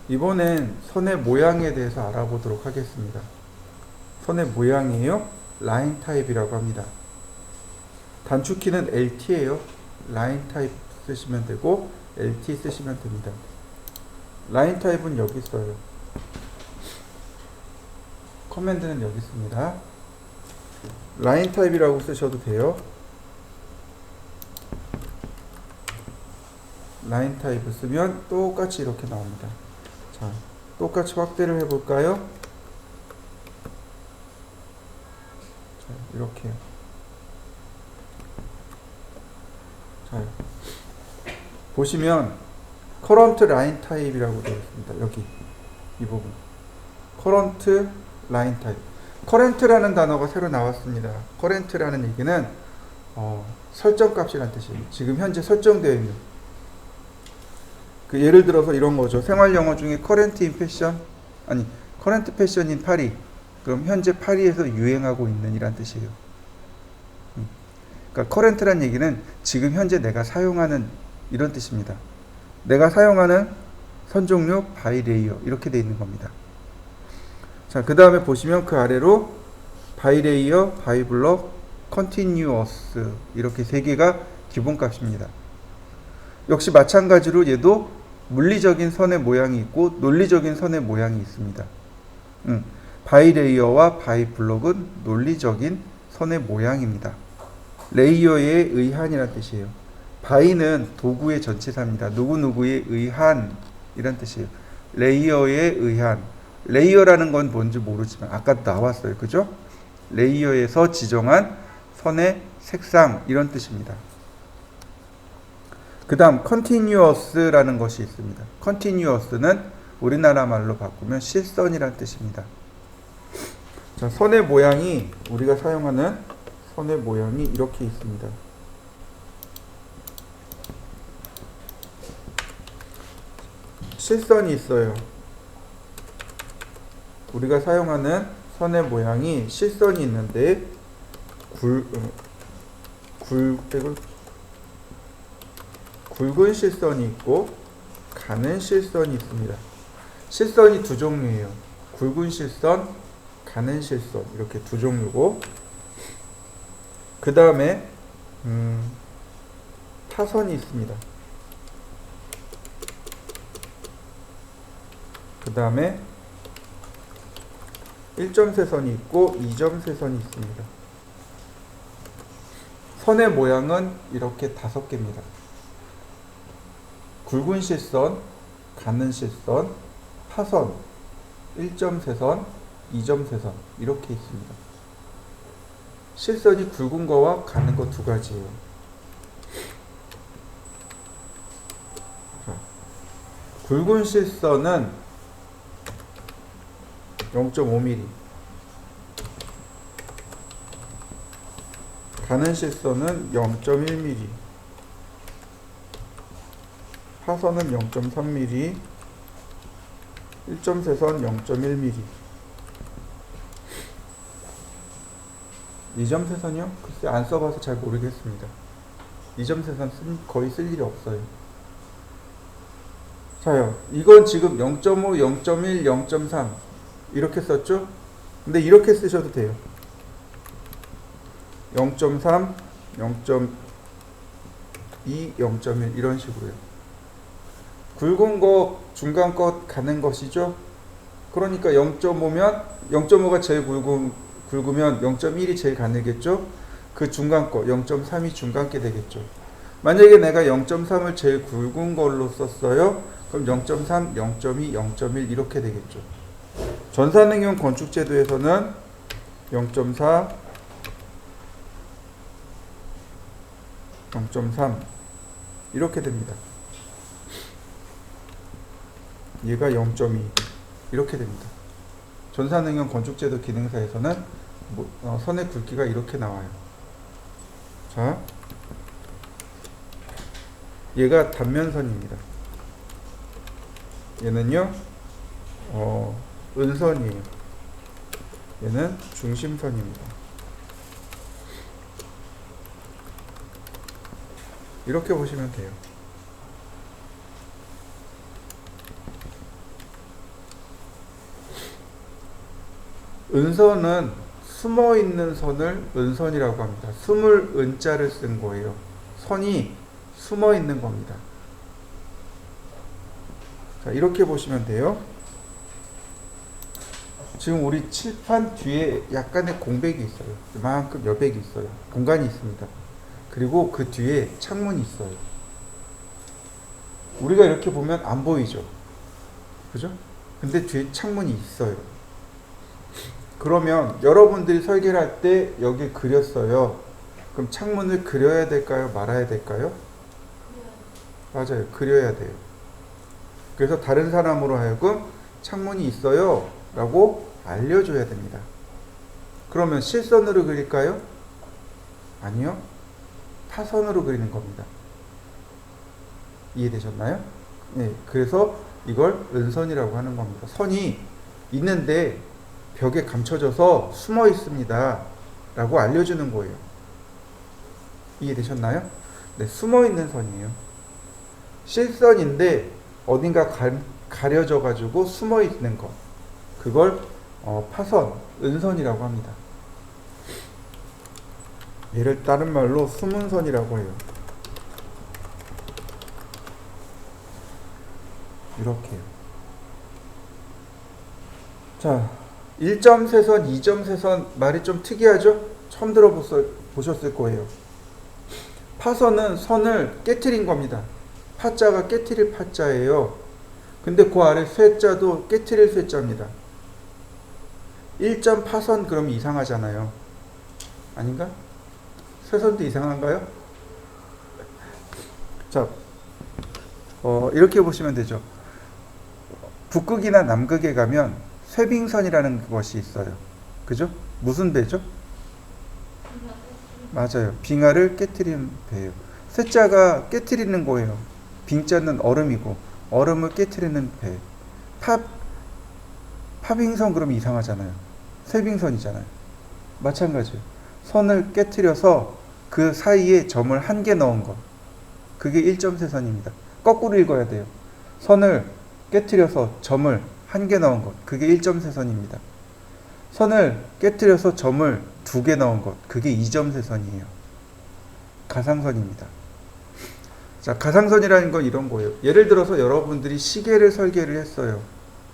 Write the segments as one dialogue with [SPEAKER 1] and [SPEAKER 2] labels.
[SPEAKER 1] 이번엔 선의 모양에 대해서 알아보도록 하겠습니다. 선의 모양이에요. 라인 타입이라고 합니다. 단축키는 LT예요. 라인 타입 쓰시면 되고 LT 쓰시면 됩니다. 라인 타입은 여기 있어요. 커맨드는 여기 있습니다. 라인 타입이라고 쓰셔도 돼요. 라인 타입을 쓰면 똑같이 이렇게 나옵니다. 자, 똑같이 확대를 해볼까요? 자, 이렇게요. 자, 보시면 커런트 라인 타입이라고 되어 있습니다. 여기 이 부분 커런트 라인 타입. 커런트라는 단어가 새로 나왔습니다. 커런트라는 얘기는 설정값이라는 뜻이에요. 지금 현재 설정되어 있는. 그 예를 들어서 이런 거죠. 생활 영어 중에 커런트 인 패션, 아니 커런트 패션 인 파리. 그럼 현재 파리에서 유행하고 있는 이란 뜻이에요. 그러니까 커런트란 얘기는 지금 현재 내가 사용하는 이런 뜻입니다. 내가 사용하는 선 종류 바이 레이어 이렇게 되어 있는 겁니다. 자, 그 다음에 보시면 그 아래로 바이 레이어, 바이 블럭, 컨티뉴어스 이렇게 세 개가 기본값입니다. 역시 마찬가지로 얘도 물리적인 선의 모양이 있고 논리적인 선의 모양이 있습니다. 바이 레이어와 바이 블럭은 논리적인 선의 모양입니다. 레이어에 의한이란 뜻이에요. 바이는 도구의 전치사입니다. 누구누구에 의한 이란 뜻이에요. 레이어에 의한. 레이어라는 건 뭔지 모르지만 아까 나왔어요. 그죠? 레이어에서 지정한 선의 색상 이런 뜻입니다. 그 다음 continuous라는 것이 있습니다. continuous는 우리나라 말로 바꾸면 실선이란 뜻입니다. 자, 선의 모양이 우리가 사용하는 선의 모양이 이렇게 있습니다. 실선이 있어요. 우리가 사용하는 선의 모양이 실선이 있는데 굵은 실선이 있고 가는 실선이 있습니다. 실선이 두 종류예요. 굵은 실선, 가는 실선 이렇게 두 종류고 그 다음에 타선이 있습니다. 그 다음에 1점세선이 있고 2점세선이 있습니다. 선의 모양은 이렇게 5개입니다. 굵은 실선, 가는 실선, 타선, 1점세선, 2점세선 이렇게 있습니다. 실선이 굵은 거와 가는 거 두 가지예요. 굵은 실선은 0.5mm, 가는 실선은 0.1mm, 파선은 0.3mm, 1점세선 0.1mm. 2점세선이요? 글쎄 안 써봐서 잘 모르겠습니다. 2점세선 거의 쓸 일이 없어요. 자요, 이건 지금 0.5, 0.1, 0.3 이렇게 썼죠? 근데 이렇게 쓰셔도 돼요. 0.3, 0.2, 0.1 이런 식으로요. 굵은 거, 중간 것 가는 것이죠? 그러니까 0.5면 0.5가 제일 굵으면 0.1이 제일 가늘겠죠? 그 중간 거 0.3이 중간 게 되겠죠. 만약에 내가 0.3을 제일 굵은 걸로 썼어요. 그럼 0.3, 0.2, 0.1 이렇게 되겠죠. 전산응용 건축제도에서는 0.4, 0.3 이렇게 됩니다. 얘가 0.2 이렇게 됩니다. 전산응용 건축제도 기능사에서는 선의 굵기가 이렇게 나와요. 자, 얘가 단면선입니다. 얘는요 은선이에요. 얘는 중심선입니다. 이렇게 보시면 돼요. 은선은 숨어 있는 선을 은선이라고 합니다. 숨을 은자를 쓴 거예요. 선이 숨어 있는 겁니다. 자, 이렇게 보시면 돼요. 지금 우리 칠판 뒤에 약간의 공백이 있어요. 이만큼 여백이 있어요. 공간이 있습니다. 그리고 그 뒤에 창문이 있어요. 우리가 이렇게 보면 안 보이죠. 그죠? 근데 뒤에 창문이 있어요. 그러면 여러분들이 설계를 할 때 여기 그렸어요. 그럼 창문을 그려야 될까요? 말아야 될까요? 맞아요. 그려야 돼요. 그래서 다른 사람으로 하여금 창문이 있어요 라고 알려줘야 됩니다. 그러면 실선으로 그릴까요? 아니요. 타선으로 그리는 겁니다. 이해되셨나요? 네. 그래서 이걸 은선이라고 하는 겁니다. 선이 있는데 벽에 감춰져서 숨어 있습니다 라고 알려주는 거예요. 이해되셨나요? 네, 숨어 있는 선이에요. 실선인데 어딘가 가려져 가지고 숨어 있는 것, 그걸 파선, 은선이라고 합니다. 얘를 다른 말로 숨은선이라고 해요. 이렇게요. 자, 1점 세선, 2점 세선 말이 좀 특이하죠? 처음 들어보셨을 거예요. 파선은 선을 깨트린 겁니다. 파자가 깨트릴 파자예요. 근데 그 아래 쇠자도 깨트릴 쇠자입니다. 1점 파선 그러면 이상하잖아요. 아닌가? 쇠선도 이상한가요? 자, 이렇게 보시면 되죠. 북극이나 남극에 가면 쇠빙선이라는 것이 있어요. 그죠? 무슨 배죠? 맞아요. 빙하를 깨트리는 배예요. 쇠자가 깨트리는 거예요. 빙자는 얼음이고 얼음을 깨트리는 배. 파빙선 그러면 이상하잖아요. 쇠빙선이잖아요. 마찬가지예요. 선을 깨트려서 그 사이에 점을 한 개 넣은 것. 그게 1점세선입니다. 거꾸로 읽어야 돼요. 선을 깨트려서 점을 한 개 넣은 것. 그게 1점세선입니다. 선을 깨트려서 점을 2개 넣은 것. 그게 2점세선이에요. 가상선입니다. 자, 가상선이라는 건 이런 거예요. 예를 들어서 여러분들이 시계를 설계를 했어요.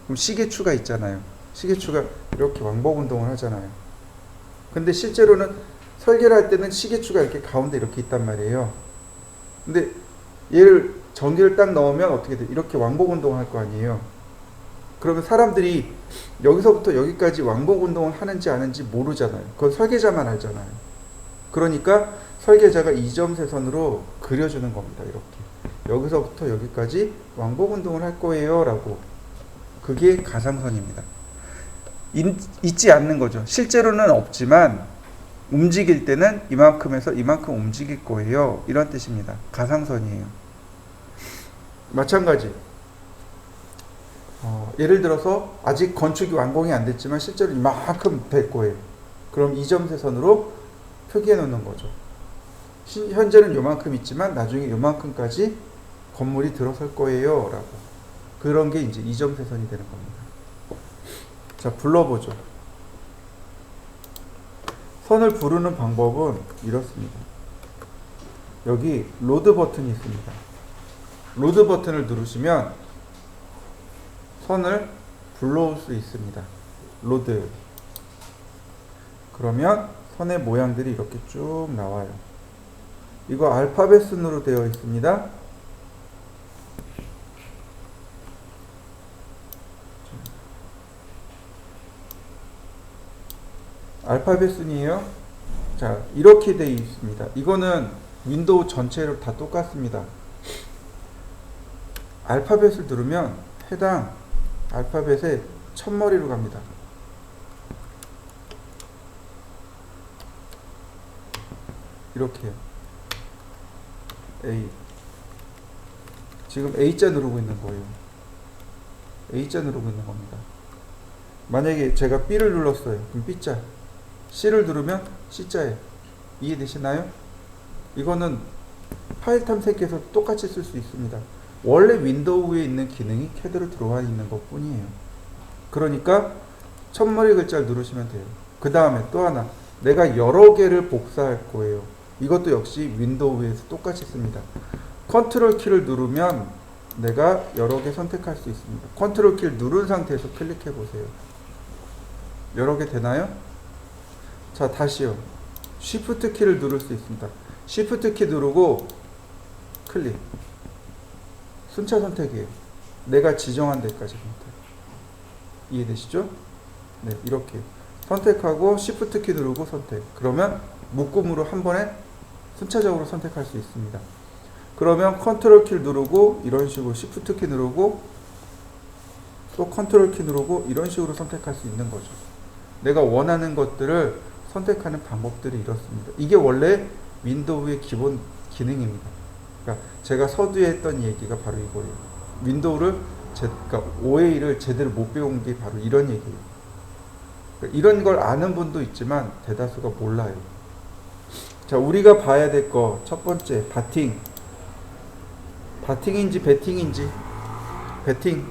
[SPEAKER 1] 그럼 시계추가 있잖아요. 시계추가 이렇게 왕복 운동을 하잖아요. 근데 실제로는 설계를 할 때는 시계추가 이렇게 가운데 이렇게 있단 말이에요. 근데 얘를 전기를 딱 넣으면 어떻게 돼? 이렇게 왕복 운동을 할 거 아니에요. 그러면 사람들이 여기서부터 여기까지 왕복 운동을 하는지 아는지 모르잖아요. 그건 설계자만 알잖아요. 그러니까 설계자가 2점세선으로 그려주는 겁니다. 이렇게. 여기서부터 여기까지 왕복 운동을 할 거예요 라고. 그게 가상선입니다. 있지 않는 거죠. 실제로는 없지만 움직일 때는 이만큼에서 이만큼 움직일 거예요. 이런 뜻입니다. 가상선이에요. 마찬가지. 예를 들어서 아직 건축이 완공이 안 됐지만 실제로 이만큼 될 거예요. 그럼 2점세선으로 표기해 놓는 거죠. 현재는 요만큼 있지만 나중에 요만큼까지 건물이 들어설 거예요 라고. 그런 게 이제 2점세선이 되는 겁니다. 자, 불러보죠. 선을 부르는 방법은 이렇습니다. 여기 로드 버튼이 있습니다. 로드 버튼을 누르시면 선을 불러올 수 있습니다. 로드. 그러면 선의 모양들이 이렇게 쭉 나와요. 이거 알파벳 순으로 되어 있습니다. 알파벳 순이에요. 자, 이렇게 되어 있습니다. 이거는 윈도우 전체로 다 똑같습니다. 알파벳을 누르면 해당 알파벳의 첫머리로 갑니다. 이렇게요. A. 지금 A자 누르고 있는 거예요. A자 누르고 있는 겁니다. 만약에 제가 B를 눌렀어요. 그럼 B자. C를 누르면 C자예요. 이해되시나요? 이거는 파일 탐색해서 똑같이 쓸 수 있습니다. 원래 윈도우에 있는 기능이 CAD로 들어와 있는 것 뿐이에요. 그러니까 첫머리 글자를 누르시면 돼요. 그 다음에 또 하나, 내가 여러 개를 복사할 거예요. 이것도 역시 윈도우에서 똑같이 씁니다. 컨트롤 키를 누르면 내가 여러 개 선택할 수 있습니다. 컨트롤 키를 누른 상태에서 클릭해 보세요. 여러 개 되나요? 자, 다시요. 쉬프트 키를 누를 수 있습니다. 쉬프트 키 누르고 클릭. 순차 선택이에요. 내가 지정한 데까지 선택. 이해되시죠? 네, 이렇게 선택하고 쉬프트 키 누르고 선택. 그러면 묶음으로 한 번에 순차적으로 선택할 수 있습니다. 그러면 컨트롤 키를 누르고 이런 식으로 쉬프트 키 누르고 또 컨트롤 키 누르고 이런 식으로 선택할 수 있는 거죠. 내가 원하는 것들을 선택하는 방법들이 이렇습니다. 이게 원래 윈도우의 기본 기능입니다. 그러니까 제가 서두에 했던 얘기가 바로 이거예요. 윈도우를 그러니까 OA를 제대로 못 배운 게 바로 이런 얘기예요. 그러니까 이런 걸 아는 분도 있지만 대다수가 몰라요. 자, 우리가 봐야 될 거 첫 번째, 바팅. 바팅인지 배팅인지. 배팅.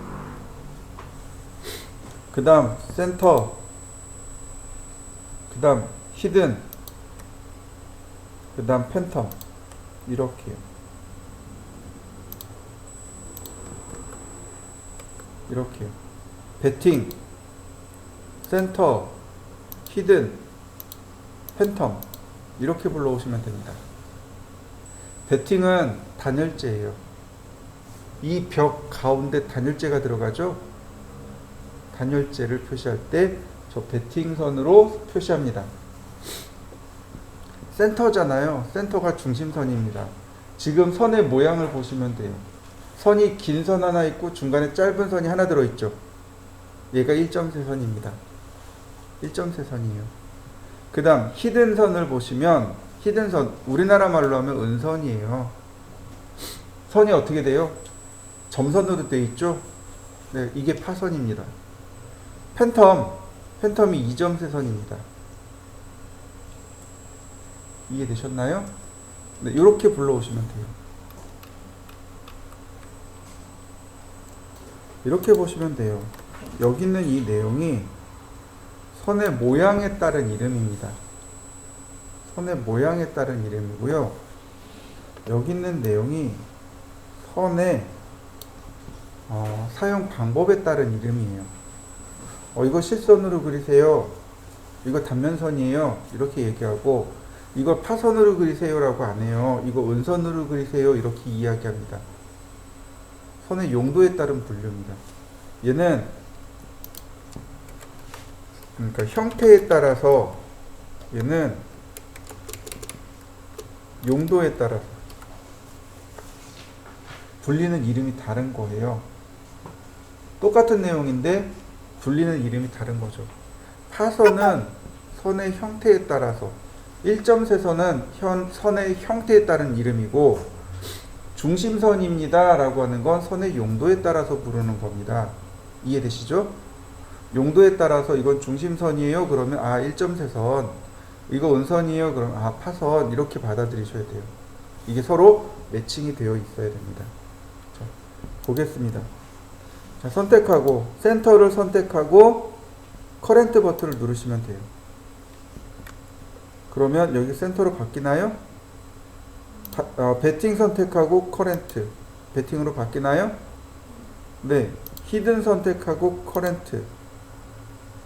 [SPEAKER 1] 그 다음 센터. 그 다음 히든. 그 다음 팬텀. 이렇게요. 이렇게요. 배팅, 센터, 히든, 팬텀. 이렇게 불러오시면 됩니다. 배팅은 단열재예요. 이 벽 가운데 단열재가 들어가죠? 단열재를 표시할 때 저 배팅선으로 표시합니다. 센터잖아요. 센터가 중심선입니다. 지금 선의 모양을 보시면 돼요. 선이 긴 선 하나 있고 중간에 짧은 선이 하나 들어있죠. 얘가 1.3선입니다. 1.3선이에요. 그 다음 히든 선을 보시면 히든 선, 우리나라 말로 하면 은선이에요. 선이 어떻게 돼요? 점선으로 되어 있죠. 네, 이게 파선입니다. 팬텀이 2.3선입니다. 이해되셨나요? 네, 이렇게 불러오시면 돼요. 이렇게 보시면 돼요. 여기 있는 이 내용이 선의 모양에 따른 이름입니다. 선의 모양에 따른 이름이고요. 여기 있는 내용이 선의 사용 방법에 따른 이름이에요. 이거 실선으로 그리세요. 이거 단면선이에요. 이렇게 얘기하고, 이거 파선으로 그리세요라고 안 해요. 이거 은선으로 그리세요. 이렇게 이야기합니다. 선의 용도에 따른 분류입니다. 얘는 그러니까 형태에 따라서, 얘는 용도에 따라서 불리는 이름이 다른 거예요. 똑같은 내용인데 불리는 이름이 다른 거죠. 파선은 선의 형태에 따라서, 1.3선은 선의 형태에 따른 이름이고, 중심선입니다 라고 하는 건 선의 용도에 따라서 부르는 겁니다. 이해되시죠? 용도에 따라서 이건 중심선이에요 그러면 1.3선, 이거 은선이에요 그러면 파선, 이렇게 받아들이셔야 돼요. 이게 서로 매칭이 되어 있어야 됩니다. 자, 보겠습니다. 자, 선택하고 센터를 선택하고 커런트 버튼을 누르시면 돼요. 그러면 여기 센터로 바뀌나요? 배팅 선택하고 커런트, 배팅으로 바뀌나요? 네. 히든 선택하고 커런트,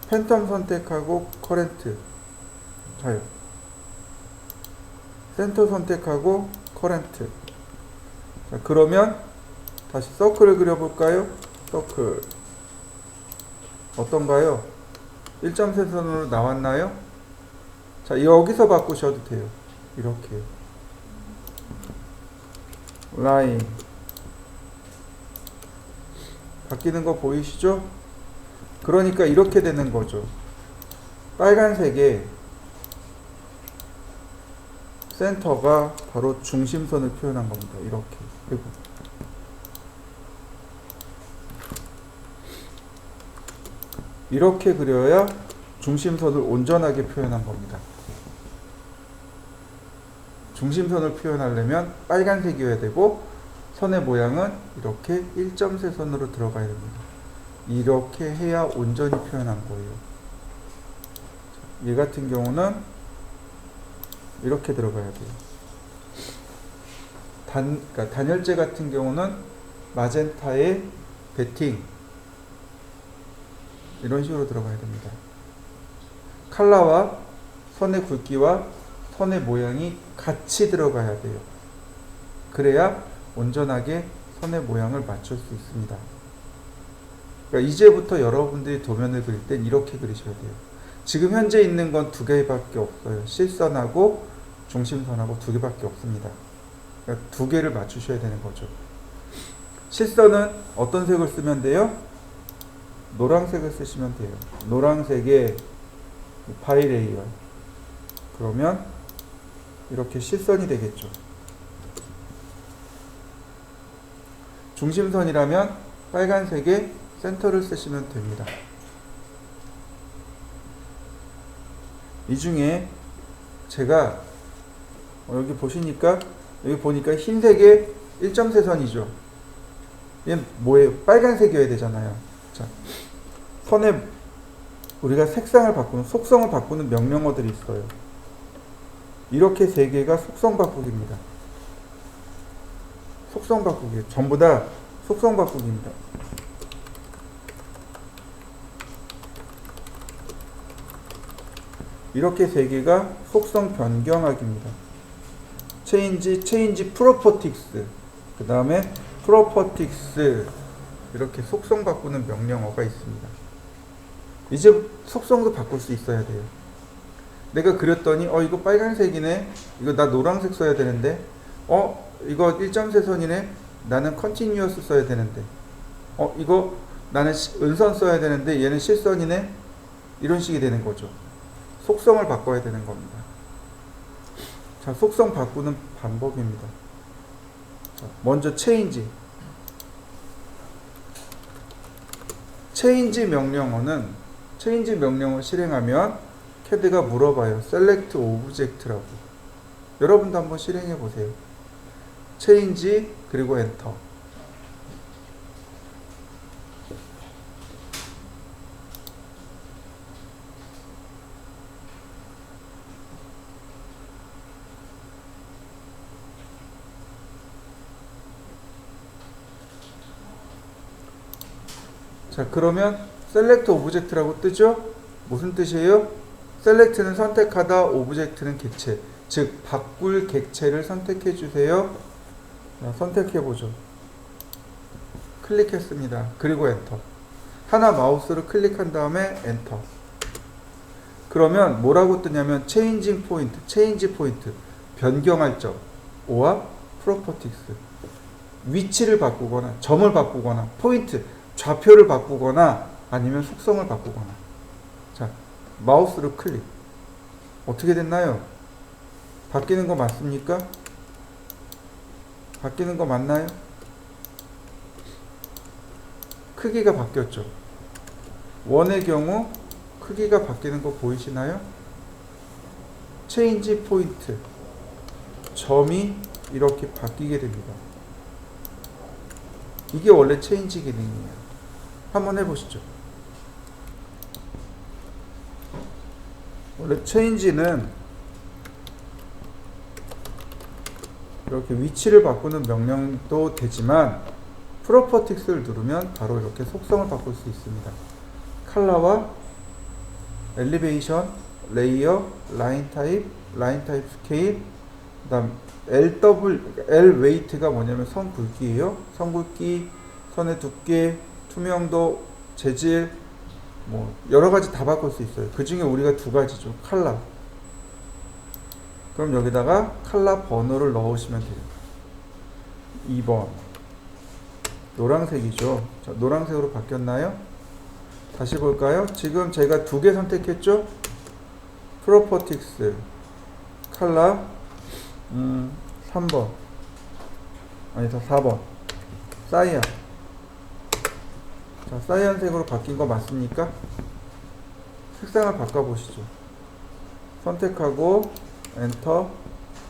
[SPEAKER 1] 팬텀 선택하고 커런트. 자요. 센터 선택하고 커런트. 자, 그러면 다시 서클을 그려볼까요? 서클. 어떤가요? 1.3선으로 나왔나요? 자, 여기서 바꾸셔도 돼요. 이렇게. 라인. 바뀌는 거 보이시죠? 그러니까 이렇게 되는 거죠. 빨간색에 센터가 바로 중심선을 표현한 겁니다. 이렇게. 그리고 이렇게 그려야 중심선을 온전하게 표현한 겁니다. 중심선을 표현하려면 빨간색이어야 되고, 선의 모양은 이렇게 1.3선으로 들어가야 됩니다. 이렇게 해야 온전히 표현한 거예요. 얘 같은 경우는 이렇게 들어가야 돼요. 그러니까 단열재 같은 경우는 마젠타에 베팅 이런 식으로 들어가야 됩니다. 칼라와 선의 굵기와 선의 모양이 같이 들어가야 돼요. 그래야 온전하게 선의 모양을 맞출 수 있습니다. 그러니까 이제부터 여러분들이 도면을 그릴 땐 이렇게 그리셔야 돼요. 지금 현재 있는 건 두 개밖에 없어요. 실선하고 중심선하고 두 개밖에 없습니다. 그러니까 두 개를 맞추셔야 되는 거죠. 실선은 어떤 색을 쓰면 돼요? 노란색을 쓰시면 돼요. 노란색의 바이레이어. 그러면 이렇게 실선이 되겠죠. 중심선이라면 빨간색의 센터를 쓰시면 됩니다. 이 중에 제가 여기 보시니까 여기 보니까 흰색의 1점세선이죠. 얘는 뭐예요? 빨간색이어야 되잖아요. 자, 선에 우리가 색상을 바꾸는 속성을 바꾸는 명령어들이 있어요. 이렇게 세 개가 속성 바꾸기입니다. 속성 바꾸기 전부 다 속성 바꾸기입니다. 이렇게 세 개가 속성 변경하기입니다. 체인지 프로퍼틱스, 그 다음에 프로퍼틱스, 이렇게 속성 바꾸는 명령어가 있습니다. 이제 속성도 바꿀 수 있어야 돼요. 내가 그렸더니 이거 빨간색이네, 이거 나 노란색 써야 되는데, 이거 1점세선이네, 나는 컨티뉴어스 써야 되는데, 이거 나는 은선 써야 되는데 얘는 실선이네, 이런 식이 되는 거죠. 속성을 바꿔야 되는 겁니다. 자, 속성 바꾸는 방법입니다. 자, 먼저 체인지 명령어는 체인지 명령을 실행하면 CAD가 물어봐요. 셀렉트 오브젝트라고. 여러분도 한번 실행해 보세요. 체인지 그리고 엔터. 자, 그러면 셀렉트 오브젝트라고 뜨죠? 무슨 뜻이에요? 셀렉트는 선택하다, 오브젝트는 객체. 즉 바꿀 객체를 선택해 주세요. 자, 선택해 보죠. 클릭했습니다. 그리고 엔터. 하나 마우스를 클릭한 다음에 엔터. 그러면 뭐라고 뜨냐면 체인지 포인트, 변경할 점, 오와 프로퍼틱스. 위치를 바꾸거나 점을 바꾸거나 포인트, 좌표를 바꾸거나 아니면 속성을 바꾸거나. 자, 마우스를 클릭. 어떻게 됐나요? 바뀌는 거 맞습니까? 바뀌는 거 맞나요? 크기가 바뀌었죠. 원의 경우 크기가 바뀌는 거 보이시나요? 체인지 포인트, 점이 이렇게 바뀌게 됩니다. 이게 원래 체인지 기능이에요. 한번 해보시죠. 원래 체인지는 이렇게 위치를 바꾸는 명령도 되지만 프로퍼틱스를 누르면 바로 이렇게 속성을 바꿀 수 있습니다. 컬러와 엘리베이션, 레이어, 라인 타입 스케일, 그 다음 L 웨이트가 뭐냐면 선 굵기예요. 선 굵기, 선의 두께, 투명도, 재질, 뭐 여러 가지 다 바꿀 수 있어요. 그 중에 우리가 두 가지죠. 컬러. 그럼 여기다가 컬러 번호를 넣으시면 돼요. 2번. 노란색이죠. 자, 노란색으로 바뀌었나요? 다시 볼까요? 지금 제가 두 개 선택했죠? 프로퍼틱스, 컬러, 3번. 아니다, 4번. 사이언. 자, 사이언색으로 바뀐 거 맞습니까? 색상을 바꿔보시죠. 선택하고 엔터,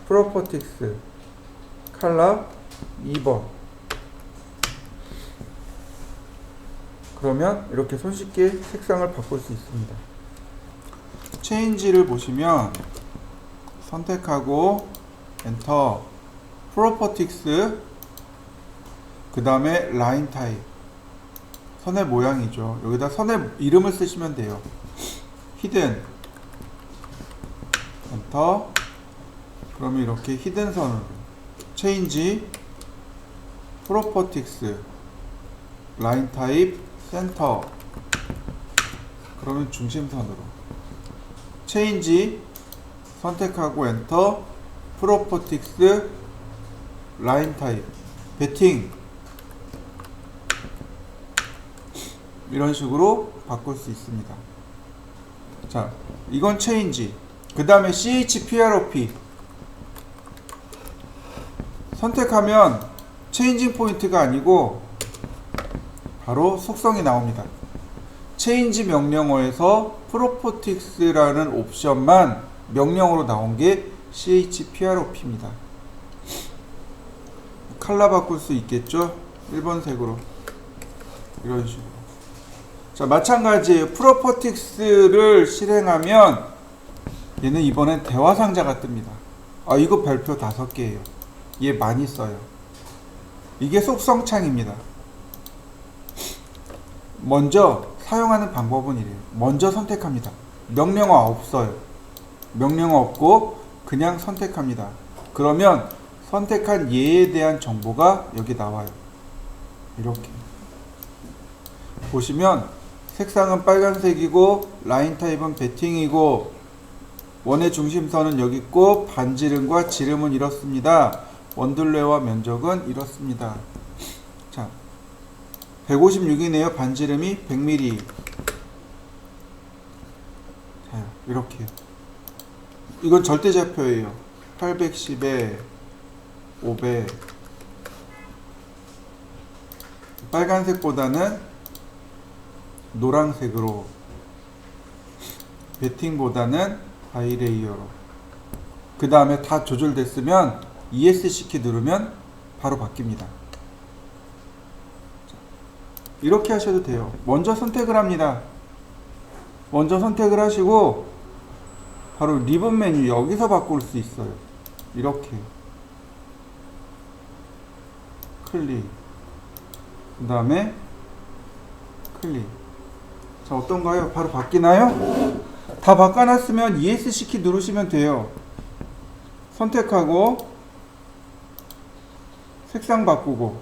[SPEAKER 1] 프로퍼틱스, 컬러, 2번. 그러면 이렇게 손쉽게 색상을 바꿀 수 있습니다. 체인지를 보시면 선택하고 엔터, 프로퍼틱스, 그 다음에 라인 타입, 선의 모양이죠. 여기다 선의 이름을 쓰시면 돼요. 히든, 엔터. 그러면 이렇게 히든 선으로 체인지, 프로퍼틱스, 라인 타입, 센터. 그러면 중심선으로 체인지 선택하고 엔터, 프로퍼틱스, 라인 타입, 배팅, 이런 식으로 바꿀 수 있습니다. 자, 이건 체인지. 그 다음에 CHPROP 선택하면 체인징 포인트가 아니고 바로 속성이 나옵니다. 체인지 명령어에서 프로퍼틱스라는 옵션만 명령어로 나온 게 CHPROP입니다. 컬러 바꿀 수 있겠죠? 1번색으로 이런 식으로. 자, 마찬가지예요. 프로퍼틱스를 실행하면 얘는 이번엔 대화 상자가 뜹니다. 아, 이거 별표 5개예요. 얘 많이 써요. 이게 속성 창입니다. 먼저 사용하는 방법은 이래요. 먼저 선택합니다. 명령어 없어요. 명령어 없고 그냥 선택합니다. 그러면 선택한 얘에 대한 정보가 여기 나와요. 이렇게 보시면 색상은 빨간색이고 라인 타입은 배팅이고 원의 중심선은 여기 있고 반지름과 지름은 이렇습니다. 원둘레와 면적은 이렇습니다. 자, 156이네요. 반지름이 100mm. 자, 이렇게. 이건 절대좌표예요. 810에 500. 빨간색보다는 노란색으로, 배팅보다는 바이레이어로. 그 다음에 다 조절됐으면 ESC 키 누르면 바로 바뀝니다. 이렇게 하셔도 돼요. 먼저 선택을 합니다. 먼저 선택을 하시고 바로 리본 메뉴 여기서 바꿀 수 있어요. 이렇게 클릭, 그 다음에 클릭. 자, 어떤가요? 바로 바뀌나요? 다 바꿔놨으면 ESC 키 누르시면 돼요. 선택하고 색상 바꾸고,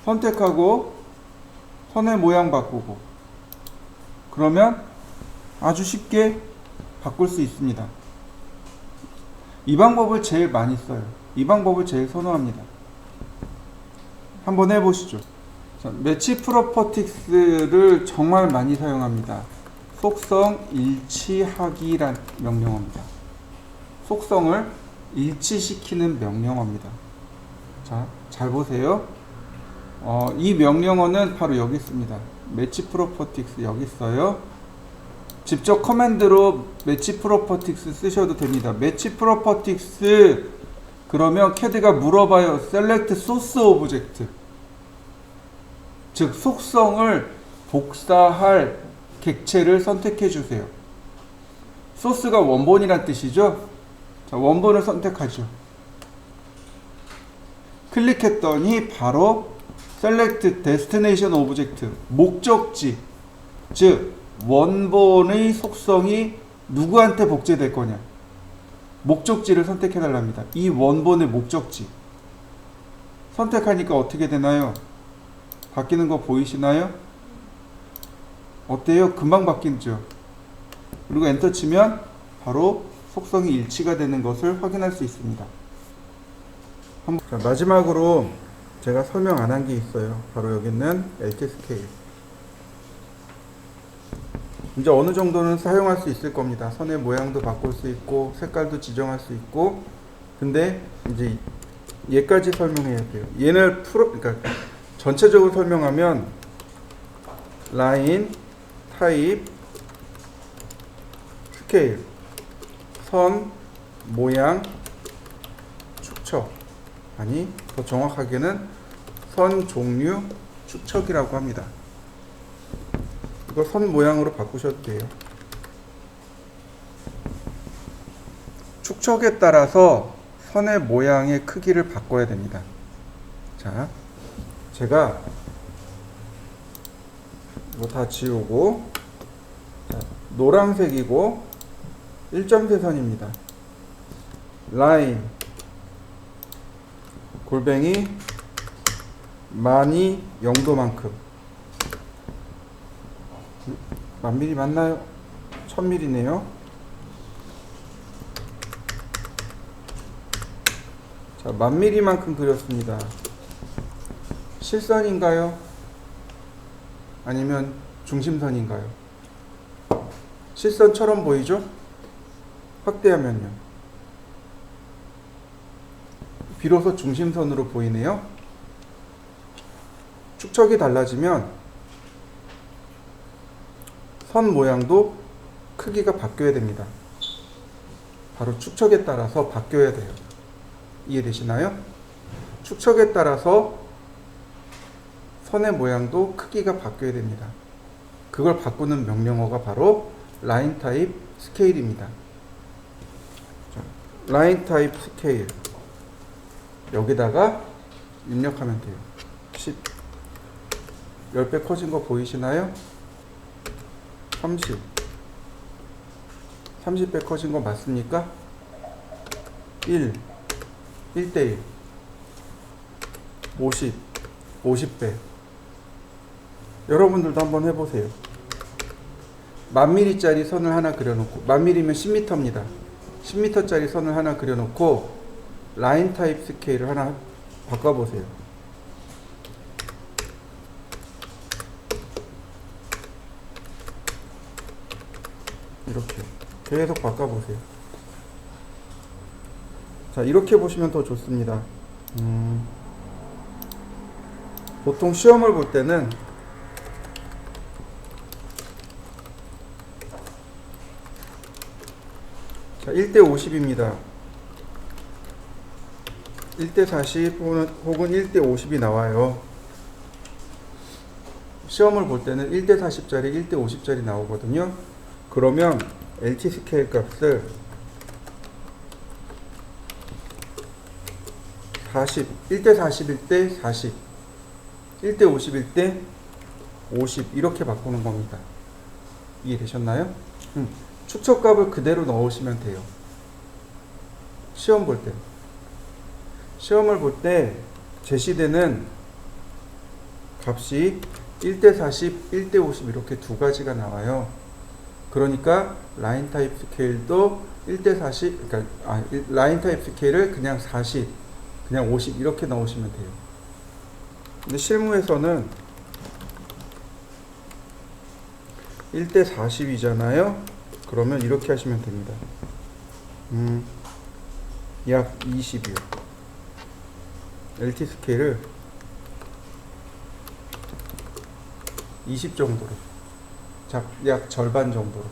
[SPEAKER 1] 선택하고 선의 모양 바꾸고, 그러면 아주 쉽게 바꿀 수 있습니다. 이 방법을 제일 많이 써요. 이 방법을 제일 선호합니다. 한번 해보시죠. 자, 매치 프로퍼틱스를 정말 많이 사용합니다. 속성 일치하기란 명령어입니다. 속성을 일치시키는 명령어입니다. 자, 잘 보세요. 이 명령어는 바로 여기 있습니다. 매치 프로퍼틱스 여기 있어요. 직접 커맨드로 매치 프로퍼틱스 쓰셔도 됩니다. 매치 프로퍼틱스 그러면 CAD가 물어봐요. Select Source Object, 즉 속성을 복사할 객체를 선택해 주세요. 소스가 원본이란 뜻이죠. 자, 원본을 선택하죠. 클릭했더니 바로 Select Destination Object, 목적지, 즉 원본의 속성이 누구한테 복제될 거냐, 목적지를 선택해 달랍니다. 이 원본의 목적지 선택하니까 어떻게 되나요? 바뀌는 거 보이시나요? 어때요? 금방 바뀌죠. 그리고 엔터 치면 바로 속성이 일치가 되는 것을 확인할 수 있습니다. 자, 마지막으로 제가 설명 안 한 게 있어요. 바로 여기 있는 LT 스케일. 이제 어느 정도는 사용할 수 있을 겁니다. 선의 모양도 바꿀 수 있고 색깔도 지정할 수 있고. 근데 이제 얘까지 설명해야 돼요. 얘를 그러니까 전체적으로 설명하면 라인, 타입, 스케일, 선, 모양, 축척, 아니 더 정확하게는 선 종류 축척이라고 합니다. 이거 선 모양으로 바꾸셔도 돼요. 축척에 따라서 선의 모양의 크기를 바꿔야 됩니다. 자, 제가 이거 다 지우고, 자, 노란색이고 1.3선입니다. 라인 골뱅이 많이 0도만큼. 1000mm 맞나요? 1000mm네요. 자, 1000mm만큼 그렸습니다. 실선인가요? 아니면 중심선인가요? 실선처럼 보이죠? 확대하면요. 비로소 중심선으로 보이네요. 축척이 달라지면 선 모양도 크기가 바뀌어야 됩니다. 바로 축척에 따라서 바뀌어야 돼요. 이해되시나요? 축척에 따라서 선의 모양도 크기가 바뀌어야 됩니다. 그걸 바꾸는 명령어가 바로 라인 타입 스케일입니다. 자, 라인 타입 스케일 여기다가 입력하면 돼요. 10배 커진 거 보이시나요? 30배 커진 거 맞습니까? 1대1 50배. 여러분들도 한번 해보세요. 1000mm짜리 선을 하나 그려놓고, 1000mm면 10m입니다. 10m짜리 선을 하나 그려놓고 라인 타입 스케일을 하나 바꿔보세요. 이렇게 계속 바꿔보세요. 자, 이렇게 보시면 더 좋습니다. 보통 시험을 볼 때는 자, 1대50입니다. 1대40 혹은 1대50이 나와요. 시험을 볼 때는 1대40짜리, 1대50짜리 나오거든요. 그러면 LT 스케일 값을 1대40일 때 40, 1대50일 때 50 이렇게 바꾸는 겁니다. 이해되셨나요? 축척값을 그대로 넣으시면 돼요. 시험 볼 때. 시험을 볼 때 제시되는 값이 1대40, 1대50 이렇게 두 가지가 나와요. 그러니까 라인 타입 스케일도 1대40, 그러니까 라인 타입 스케일을 그냥 40, 그냥 50 이렇게 넣으시면 돼요. 근데 실무에서는 1대40이잖아요. 그러면 이렇게 하시면 됩니다. 약 20이요. LT 스케일을 20 정도로, 약 절반 정도로.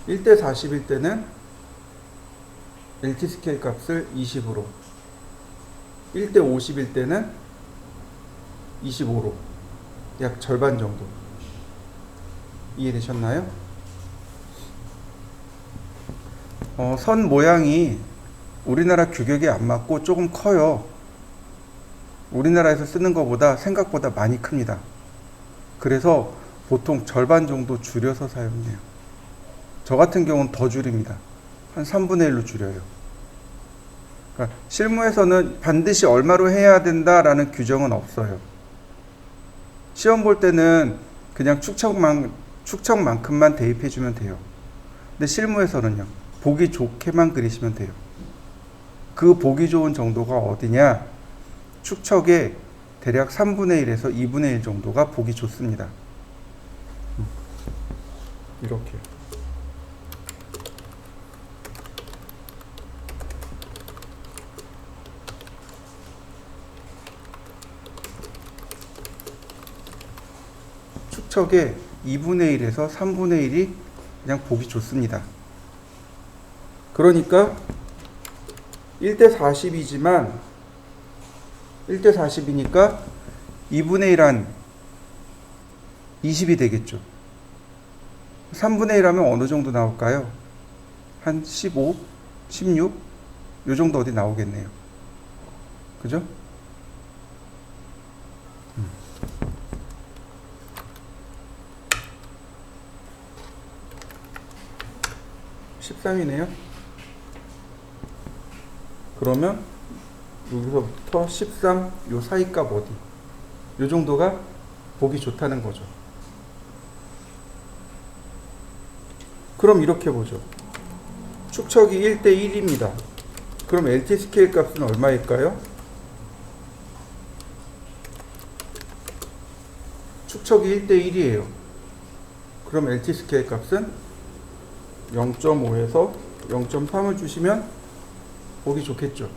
[SPEAKER 1] 1대40일 때는 LT 스케일 값을 20으로, 1대50일 때는 25로, 약 절반 정도. 이해되셨나요? 선 모양이 우리나라 규격에 안 맞고 조금 커요. 우리나라에서 쓰는 것보다 생각보다 많이 큽니다. 그래서 보통 절반 정도 줄여서 사용해요. 저 같은 경우는 더 줄입니다. 한 3분의 1로 줄여요. 그러니까 실무에서는 반드시 얼마로 해야 된다라는 규정은 없어요. 시험 볼 때는 그냥 축척만큼만 대입해주면 돼요. 근데 실무에서는요, 보기 좋게만 그리시면 돼요. 그 보기 좋은 정도가 어디냐? 축척의 대략 3분의 1에서 2분의 1 정도가 보기 좋습니다. 이렇게. 축척의 2분의 1에서 3분의 1이 그냥 보기 좋습니다. 그러니까 1대40이지만 1대40이니까 2분의 1 한 20이 되겠죠. 3분의 1하면 어느 정도 나올까요? 한 15, 16? 요 정도 어디 나오겠네요. 그죠? 13이네요. 그러면 여기서부터 13, 요 사이 값 어디? 요 정도가 보기 좋다는 거죠. 그럼 이렇게 보죠. 축척이 1대 1입니다. 그럼 LT 스케일 값은 얼마일까요? 축척이 1대 1이에요. 그럼 LT 스케일 값은 0.5에서 0.3을 주시면 보기 좋겠죠.